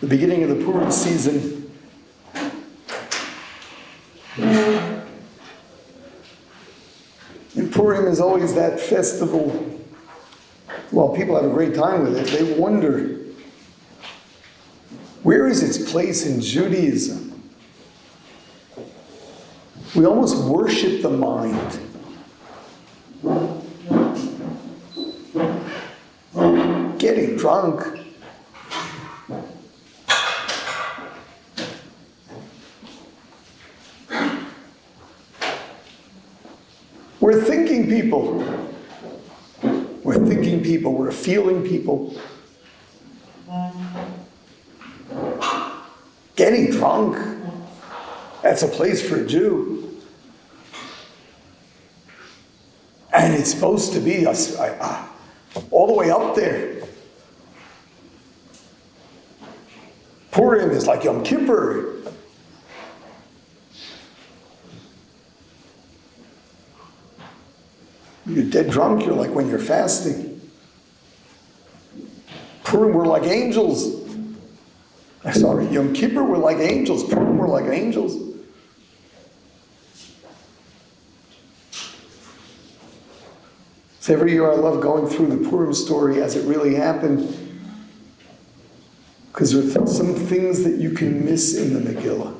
the beginning of the Purim season. And Purim is always that festival. While people have a great time with it, they wonder, where is its place in Judaism? We almost worship the mind. Getting drunk. We're thinking people. We're thinking people. We're feeling people. Getting drunk. That's a place for a Jew. And it's supposed to be all the way up there. Purim is like Yom Kippur. You're dead drunk, you're like when you're fasting. Purim, we're like angels. Sorry, Yom Kippur, we're like angels. Purim, we're like angels. So every year I love going through the Purim story as it really happened, because there are some things that you can miss in the Megillah.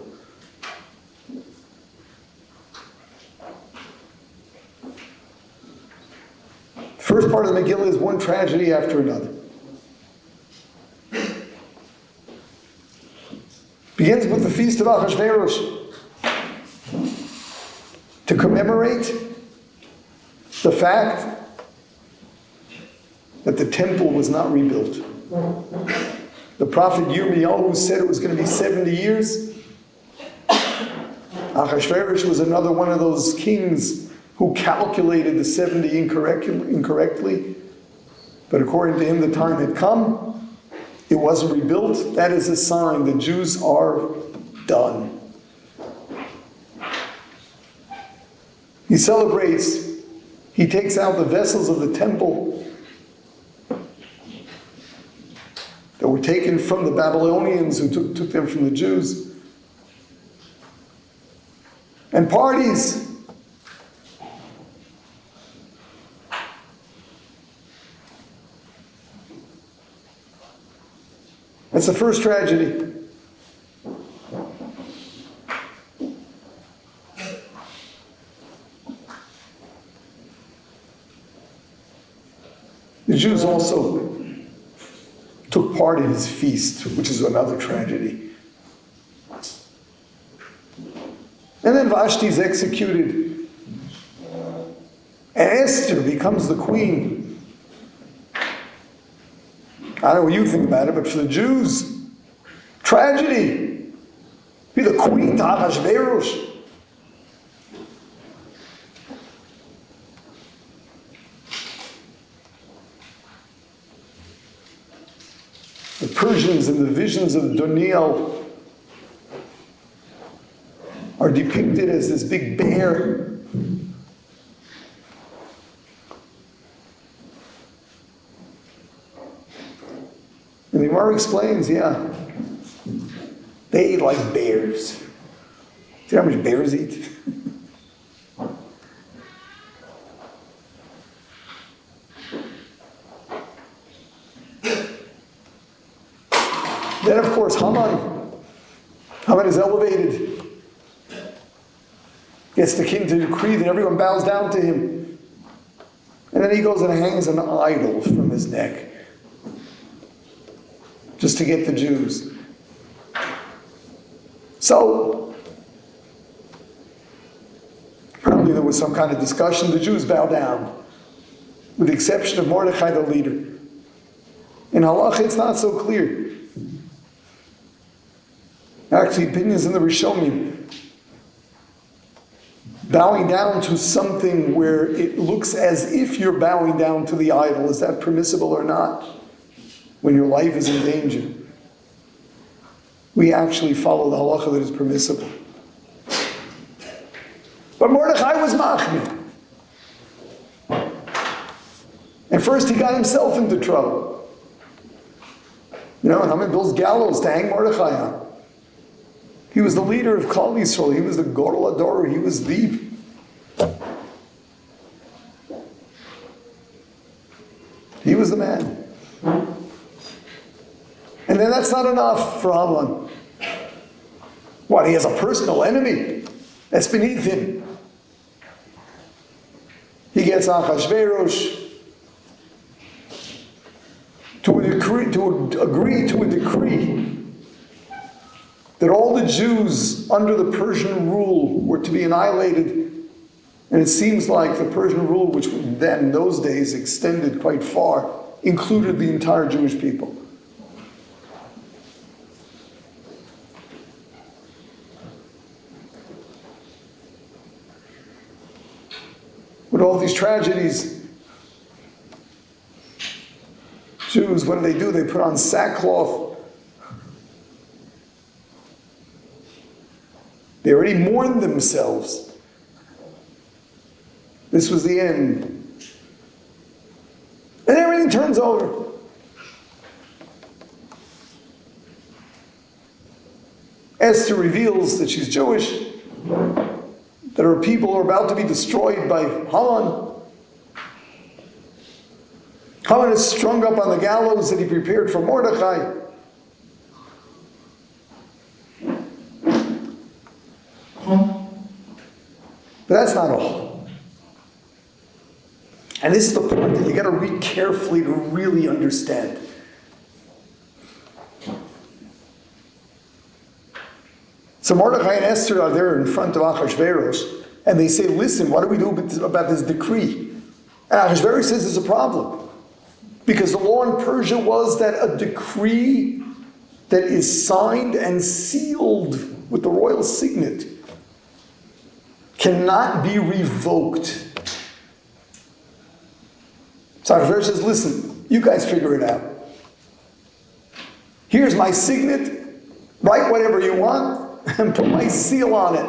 First part of the Megillah is one tragedy after another. Begins with the feast of Achashverosh to commemorate the fact that the temple was not rebuilt. The prophet Yirmiyahu said it was going to be 70 years. Achashverosh was another one of those kings who calculated the 70 incorrectly. But according to him, the time had come. It wasn't rebuilt. That is a sign the Jews are done. He celebrates. He takes out the vessels of the temple that were taken from the Babylonians who took them from the Jews. And parties. That's the first tragedy. The Jews also took part in his feast, which is another tragedy. And then Vashti is executed. And Esther becomes the queen. I don't know what you think about it, but for the Jews, tragedy. Be the queen to Achashverosh. The Persians in the visions of Daniel are depicted as this big bear. And the Gemara explains, they ate like bears. Do you know how much bears eat? Then, of course, Haman is elevated. Gets the king to decree that everyone bows down to him. And then he goes and hangs an idol from his neck, just to get the Jews. So, apparently there was some kind of discussion. The Jews bow down, with the exception of Mordechai, the leader. In Halakha, it's not so clear. Actually, opinions in the Rishonim. Bowing down to something where it looks as if you're bowing down to the idol, is that permissible or not? When your life is in danger. We actually follow the halacha that is permissible. But Mordechai was machmir. And first he got himself into trouble. You know, and Haman builds gallows to hang Mordechai on. He was the leader of Klal Yisrael. He was the Gadol Hador. He was the... He was the man. And then that's not enough for Haman. What, he has a personal enemy that's beneath him. He gets Achashverosh to agree to a decree that all the Jews under the Persian rule were to be annihilated. And it seems like the Persian rule, which then in those days extended quite far, included the entire Jewish people. With all these tragedies, Jews, what do? They put on sackcloth. They already mourned themselves. This was the end. And everything turns over. Esther reveals that she's Jewish, that her people are about to be destroyed by Haman. Haman is strung up on the gallows that he prepared for Mordechai. But that's not all. And this is the part that you got to read carefully to really understand. So Mordechai and Esther are there in front of Achashverosh, and they say, listen, what do we do about this decree? And Achashverosh says there's a problem. Because the law in Persia was that a decree that is signed and sealed with the royal signet cannot be revoked. So Achashverosh says, listen, you guys figure it out. Here's my signet, write whatever you want, and put my seal on it.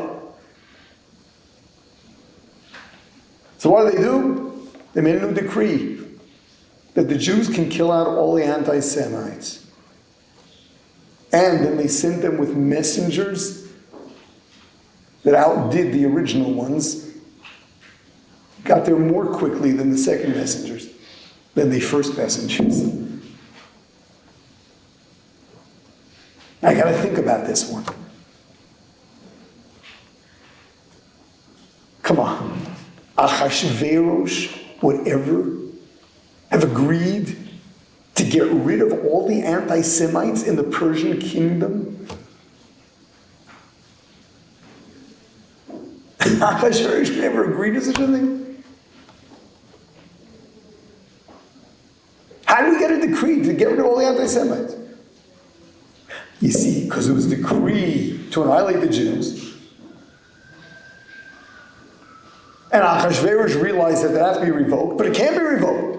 So what do? They made a new decree that the Jews can kill out all the anti-Semites. And then they sent them with messengers that outdid the original ones, got there more quickly than the second messengers, than the first messengers. I got to think about this one. Come on. Achashverosh would ever have agreed to get rid of all the anti-Semites in the Persian kingdom? Achashverosh never agreed to such a thing. How did we get a decree to get rid of all the anti-Semites? You see, because it was a decree to annihilate the Jews. And Achashverosh realized that has to be revoked, but it can't be revoked.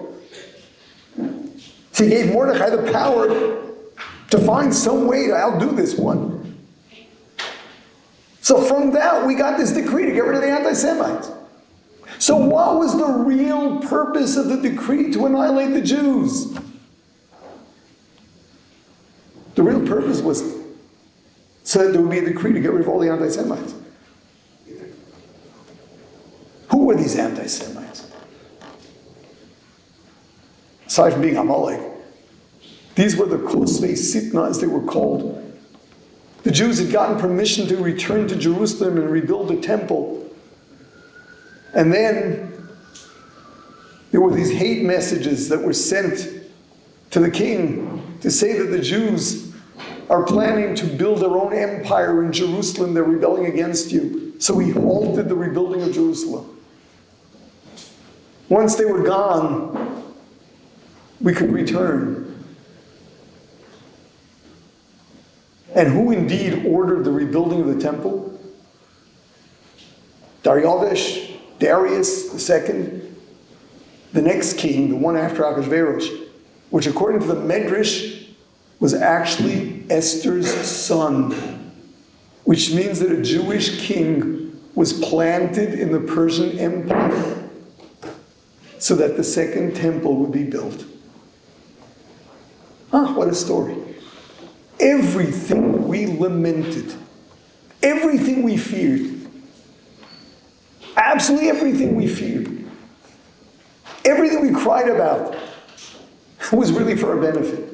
So he gave Mordechai the power to find some way to outdo this one. So from that, we got this decree to get rid of the anti-Semites. So what was the real purpose of the decree to annihilate the Jews? The real purpose was so that there would be a decree to get rid of all the anti-Semites. Who were these anti-Semites? Aside from being Amalek, these were the Kosvei Sitna, as they were called. The Jews had gotten permission to return to Jerusalem and rebuild the temple. And then there were these hate messages that were sent to the king to say that the Jews are planning to build their own empire in Jerusalem. They're rebelling against you. So he halted the rebuilding of Jerusalem. Once they were gone, we could return. And who indeed ordered the rebuilding of the temple? Darius II, the next king, the one after Achashverosh, which according to the Medrash was actually Esther's son, which means that a Jewish king was planted in the Persian Empire so that the second temple would be built. What a story. Everything we lamented, everything we feared, absolutely everything we feared, everything we cried about was really for our benefit.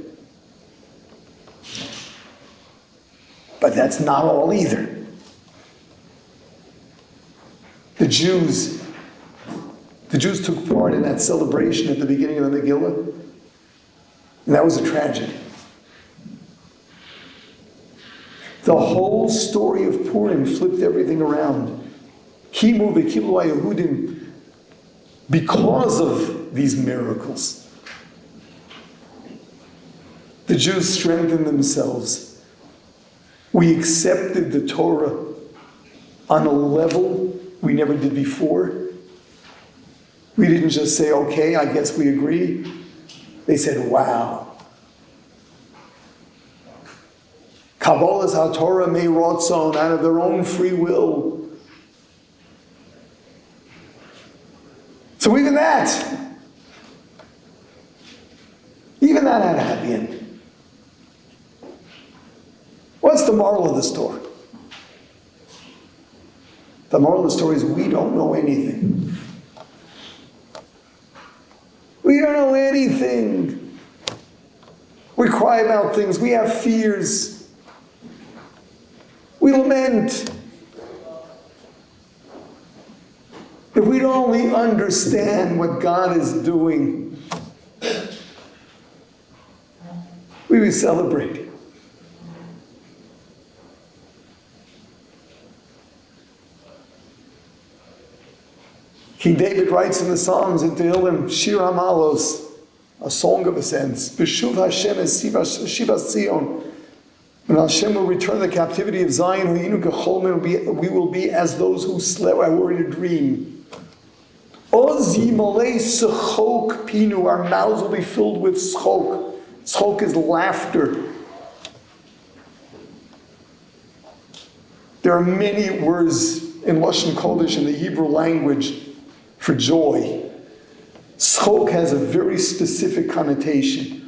But that's not all either. The Jews took part in that celebration at the beginning of the Megillah, and that was a tragedy. The whole story of Purim flipped everything around. Kimu v'kilu Yehudim, because of these miracles. The Jews strengthened themselves. We accepted the Torah on a level we never did before. We didn't just say, okay, I guess we agree. They said, wow. Kabbalah's HaTorah may rotzon, out of their own free will. So even that had a happy end. What's the moral of the story? The moral of the story is we don't know anything. We don't know anything. We cry about things. We have fears. We lament. If we'd only understand what God is doing, we would celebrate. King David writes in the Psalms in Tehillim, Shir HaMalos, a song of ascents. B'shuv Hashem es Shiva Zion. When Hashem will return the captivity of Zion, we will be as those who slept, were in a dream. Oz yimalei sechok pinu, our mouths will be filled with schok. Schok is laughter. There are many words in Lashon Kodesh in the Hebrew language for joy. Schok has a very specific connotation.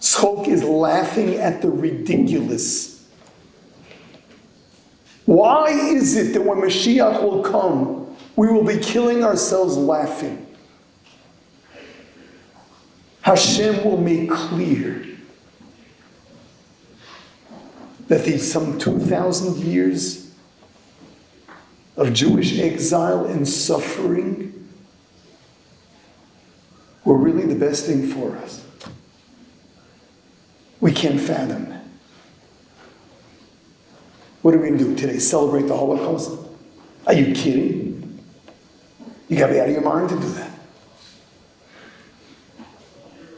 Schok is laughing at the ridiculous. Why is it that when Mashiach will come, we will be killing ourselves laughing? Hashem will make clear that these some 2,000 years of Jewish exile and suffering were really the best thing for us. We can't fathom that. What are we going to do today? Celebrate the Holocaust? Are you kidding? You got to be out of your mind to do that.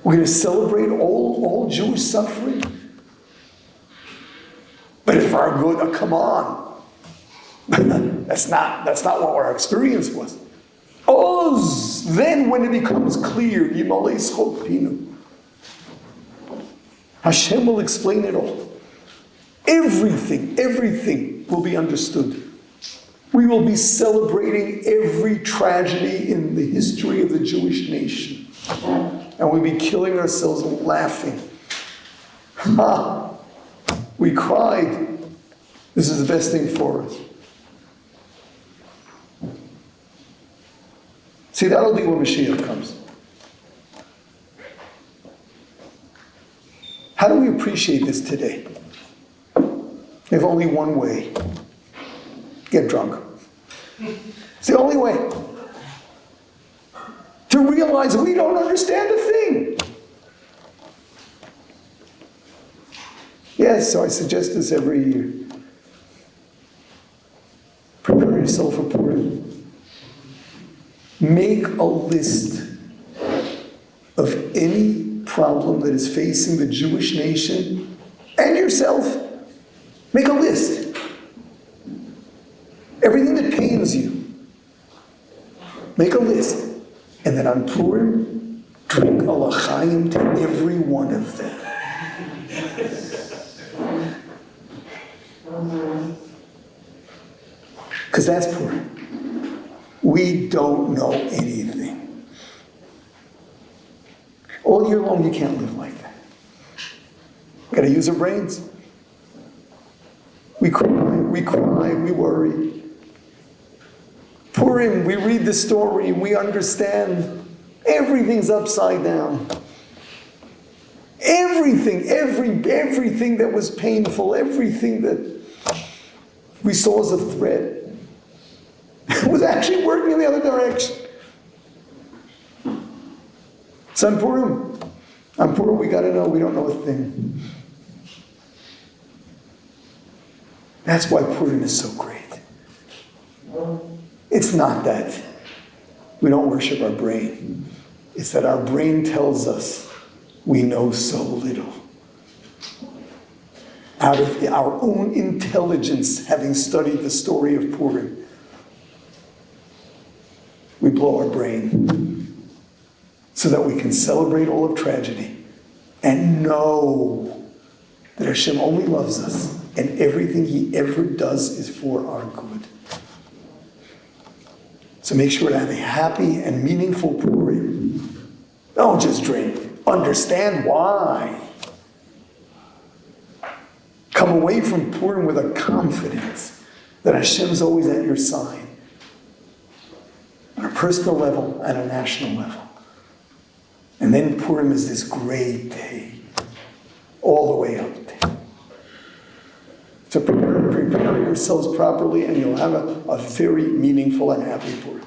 We're going to celebrate all Jewish suffering? But if our good, come on. That's not what our experience was. Oz, then when it becomes clear, Yimalei Schok Pinu, Hashem will explain it all. Everything will be understood. We will be celebrating every tragedy in the history of the Jewish nation. And we'll be killing ourselves and laughing. Ha! We cried. This is the best thing for us. See, that'll be when Mashiach comes. How do we appreciate this today? There's only one way. Get drunk. It's the only way. To realize we don't understand a thing. Yes, so I suggest this every year. Prepare yourself for Purim. Make a list of any problem that is facing the Jewish nation and yourself. Make a list. Everything that pains you. Make a list. And then on Purim, drink a l'chaim to every one of them. Because that's Purim. We don't know anything. All year long, you can't live like that. Got to use our brains. We cry, we worry. Purim, we read the story, we understand everything's upside down. Everything that was painful, everything that we saw as a threat was actually working in the other direction. So on Purim, we got to know we don't know a thing. That's why Purim is so great. It's not that we don't worship our brain. It's that our brain tells us we know so little. Out of our own intelligence, having studied the story of Purim, we blow our brain so that we can celebrate all of tragedy and know that Hashem only loves us and everything He ever does is for our good. So make sure to have a happy and meaningful Purim. Don't just drink. Understand why. Come away from Purim with a confidence that Hashem's always at your side. On a personal level and a national level. And then Purim is this great day. All the way up there. So prepare yourselves properly and you'll have a very meaningful and happy Purim.